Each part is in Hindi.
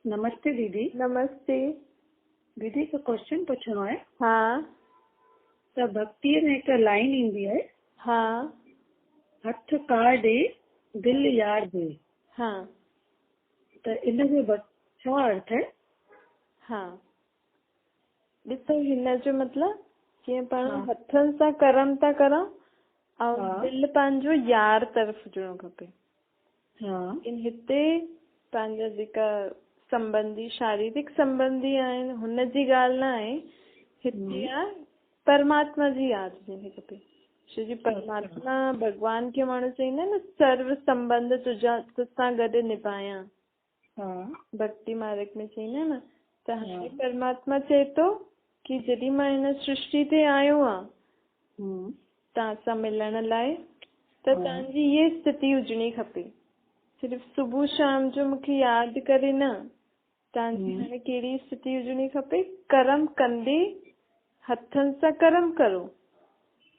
नमस्ते दीदी। नमस्ते। दीदी हिकु क्वेश्चन पुछणो आहे। हाँ त भक्तीअ में हिकु लाइन ईंदी आहे, हाँ हथ कार ॾे दिलि यार दे। हाँ त इन जो छा अर्थ आहे? हाँ ॾिसो, हिन जो मतिलबु कीअं पाण हाँ हथनि सां कर्म था करूं ऐं हाँ दिलि पंहिंजो यार तरफ़ हुजणो खपे। हाँ लेकिन हिते पंहिंजा जेका संबंधी शारीरिक संबंधी आहिनि हुन जी ॻाल्हि न आहे, हिते आहे परमात्मा जी यादि हुजणी खपे। छो जी परमात्मा भॻवान खे माण्हू चईंदा आहिनि न, सर्व संबंध तुसां गॾु निभायां। हाँ भक्ति मार्ग में चईंदा आहिनि न। त हाणे परमात्मा चए थो कि जॾहिं मां हिन सृष्टि ते आयो आहियां तव्हां सां मिलण लाइ, त तव्हांजी इहा स्थिति हुजणी खपे। सिर्फ़ु सुबुह शाम जो मूंखे यादि करे न, तव्हांजी हाणे कहिड़ी स्थिति हुजणी खपे? कर्म कंदे हथनि सां कर्म करो,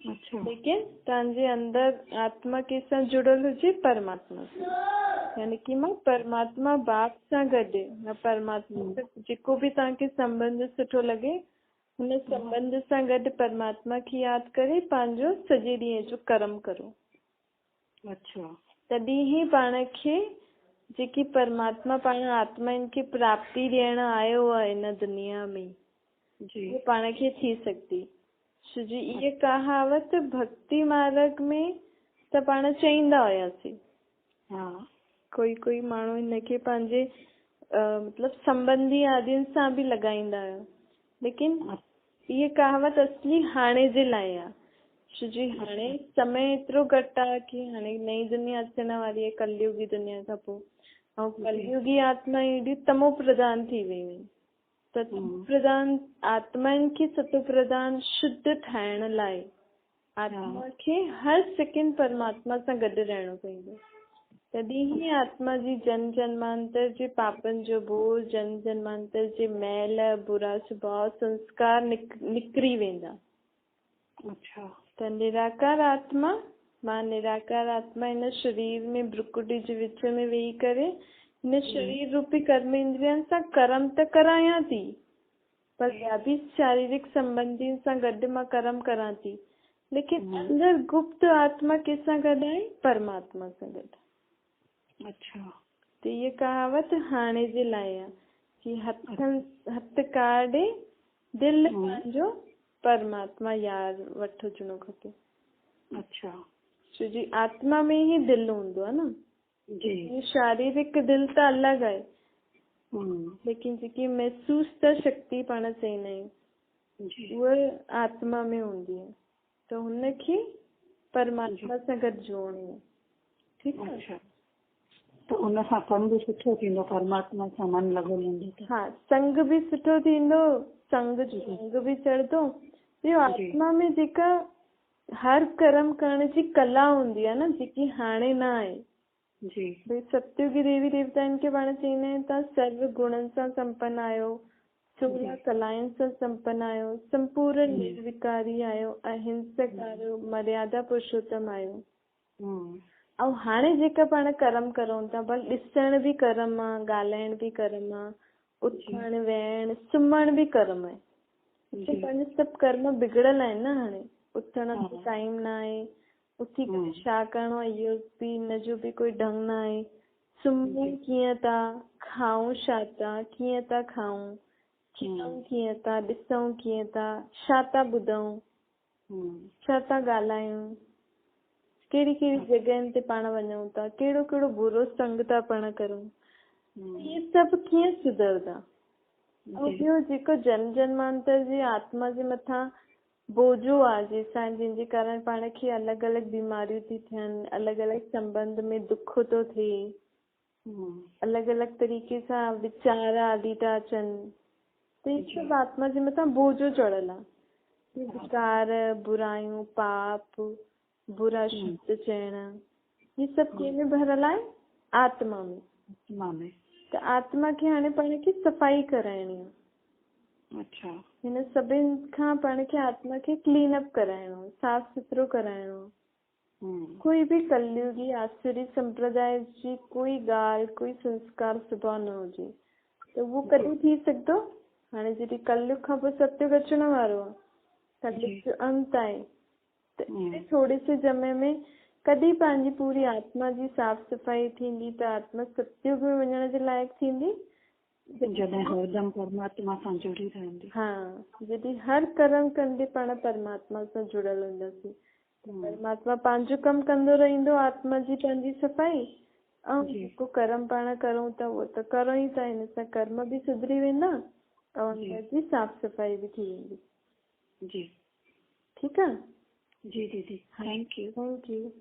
अच्छा। लेकिन तव्हांजे अंदरि आत्मा कंहिंसां जुड़ियल हुजे, परमात्मा सां। यानी कि मां परमात्मा बाप सां गॾु, न परमात्मा सां जेको बि तव्हांखे संबंध सुठो लॻे, हुन संबंध सां गॾु परमात्मा खे यादि करे पंहिंजो सॼे ॾींहं जो कर्म करो। अच्छा। तॾहिं ई पाण खे जेकी परमात्मा पाण आत्माउनि खे प्राप्ति ॾियण आयो आहे हिन दुनिया में, जी, वो पाण खे थी सघंदी। छो जी इहे कहावत भक्ति मार्ग में त पाण चईंदा हुआसीं। हाँ कोई माण्हू हिनखे पंहिंजे मतिलबु संबंधी आदियुनि सां बि लॻाईंदा हुया, लेकिन इहे कहावत असली हाणे जे लाइ आहे। छो जी हाणे समय एतिरो घटि आहे कि हाणे नई दुनिया अचण वारी आहे, कलयुगी दुनिया खां पोइ। ऐं कलयुगी आत्मा एॾी तमो प्रधान थी वियूं आहिनि। सतो प्रधान आत्माउनि खे सतो प्रधान शुद्ध ठाहिण लाइ आत्मा खे हर सेकेंड परमात्मा सां गॾु रहणो पवंदो। तॾहिं ई आत्मा जी जन्म जन्मांतर जे पापनि जो बोझ, जन्म जन्मांतर जे मैल, बुरा स्वभाव, संस्कार निकिरी वेंदा। अच्छा। त निराकार आत्मा, मां निराकार आत्मा हिन शरीर में भ्रुकुटी जे विच में वेही करे हिन शरीर रूपी कर्म इंद्रियनि सां कर्म त करायां थी, पर ॿिया बि शारीरिक संबंधियुनि सां गॾु मां कर्म करां थी, लेकिन अंदर गुप्त आत्मा कंहिंसां गॾु आहे? परमात्मा सां गॾु। अच्छा। त इहा कहावत हाणे जे लाइ आहे कि हथ काॾे दिलि पंहिंजो परमात्मा यार वटि हुजणो खपे। अच्छा। छो जी आत्मा में ही दिलि हूंदो आहे न जी। शारीरिक दिलि त अलॻि आहे, लेकिन जेकी महसूस त शक्ति पाण चईंदा आहियूं उहा आत्मा में हूंदी आहे। त हुनखे परमात्मा सां गॾु जोड़णो आहे। ठीकु आहे। अच्छा। त उन सां संग सुठो थींदो, परमात्मा सां मन लॻल हूंदो त। हा, संग बि सुठो थींदो, संग बि चढ़ंदो। ॿियो आत्मा में जेका हर कर्म करण जी कला हूंदी आहे न, जेकी हाणे न आहे। जी। भई सत्युगी देवी देवताउनि खे पाण चईंदा आहिनि तव्हां सर्व गुणनि सां संपन्न आहियो, 16 कलाउनि सां संपन्न आहियो, संपूर्ण निर्विकारी आहियो, अहिंसक आहियो, मर्यादा पुरुषोत्तम आहियो। ऐं हाणे जेका पाण कर्म करूं था, भले ॾिसण बि कर्म आहे, ॻाल्हाइण बि कर्म आहे, उथण वेहण सुम्हण बि कर्म आहे। पंहिंजे सभु कर्म बिगड़ल आहिनि न। हाणे उथण जो टाइम न आहे, उथी करे छा करिणो आहे इहो बि हिन जो बि कोई ढंग न आहे। सुम्हूं कीअं था, खाऊं छा था, कीअं था खाऊं, खिलूं कीअं था, ॾिसूं कीअं था, छा था ॿुधूं, छा था ॻाल्हायूं, कहिड़ी कहिड़ी जॻहियुनि ते पाण वञूं था, कहिड़ो कहिड़ो बुरो संग था पाण करूं, इहे सभु कीअं सुधरंदा। ऐं ॿियो जेको जन्म जन्मांतर जी आत्मा जे मथां बोझो आहे, जंहिंजे कारण पाण खे अलॻि अलॻि बीमारियूं थी थियनि, अलॻि अलॻि संबंध में दुख थो थिए, अलॻि अलॻि तरीक़े सां वीचार आदि था अचनि, त इहे सभु आत्मा जे मथां बोझो चढ़ियल आहे। विकार, बुरायूं, पाप, बुरा शब्द चइण, इहे सभु कंहिंमें भरियल आहे? आत्मा में। त आत्मा खे हाणे पाण खे सफ़ाई कराइणी आहे। अच्छा। हिन सभिनि खां पाण खे आत्मा खे क्लीन अप कराइणो, साफ़ सुथरो कराइणो। कोई बि कलयुगी आसुरी संप्रदाय जी कोई ॻाल्हि, कोई संस्कार सुभाउ न हुजे। त उहो कॾहिं थी सघंदो? हाणे जॾहिं कलयुग खां पोइ सतयुग अचण वारो आहे, कलयुग जो अंत आहे, त अहिड़े थोरे से समय में कॾहिं पंहिंजी पूरी आत्मा जी साफ़ सफ़ाई थींदी त आत्मा सतयुग में वञण जे लाइक़ु थींदी? जॾहिं हरदम परमात्मा सां जुड़ी रहंदी। हा, जॾहिं हर कर्म कंदे पाण परमात्मा सां जुड़ियल हूंदासीं, परमात्मा पंहिंजो कमु कंदो रहंदो, आत्मा जी पंहिंजी सफ़ाई, ऐं जेको कर्म पाण करूं था उहो त करूं ई था, हिन सां कर्म बि सुधरी वेंदा ऐं अंदर जी साफ़ सफ़ाई बि थी वेंदी। जी ठीकु आहे? जी दीदी, थैंक यू। Thank you.